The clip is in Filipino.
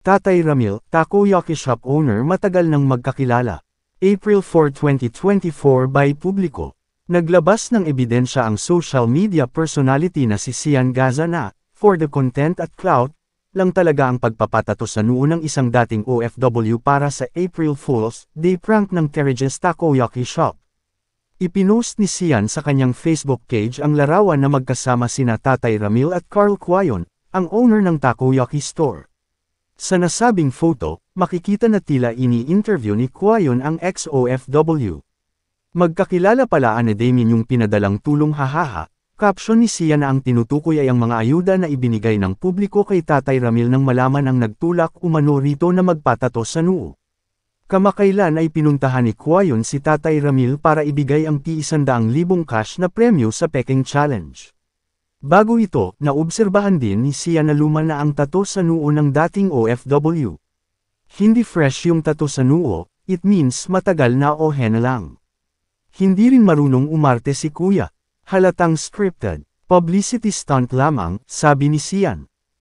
Tatay Ramil, takoyaki shop owner matagal nang magkakilala. April 4, 2024 by Publiko. Naglabas ng ebidensya ang social media personality na si Sian Gaza na, for the content at clout, lang talaga ang pagpapatato sa noo ng isang dating OFW para sa April Fool's Day prank ng Tereges Takoyaki Shop. Ipinost ni Sian sa kanyang Facebook page ang larawan na magkasama sina Tatay Ramil at Carl Quayon, ang owner ng takoyaki store. Sa nasabing photo, makikita na tila ini-interview ni Quayon ang ex-OFW. Magkakilala pala ni Damien yung pinadalang tulong hahaha. Caption ni Sian na ang tinutukoy ay ang mga ayuda na ibinigay ng publiko kay Tatay Ramil nang malaman ang nagtulak umano rito na magpatato sa noo. Kamakailan ay pinuntahan ni Quayon si Tatay Ramil para ibigay ang ₱100,000 cash na premyo sa Peking Challenge. Bago ito, naobserbahan din ni Sian na luma na ang tato sa noo ng dating OFW. Hindi fresh yung tato sa noo, it means matagal na o henna lang. Hindi rin marunong umarte si Kuya. Halatang scripted, publicity stunt lamang, sabi ni Sian.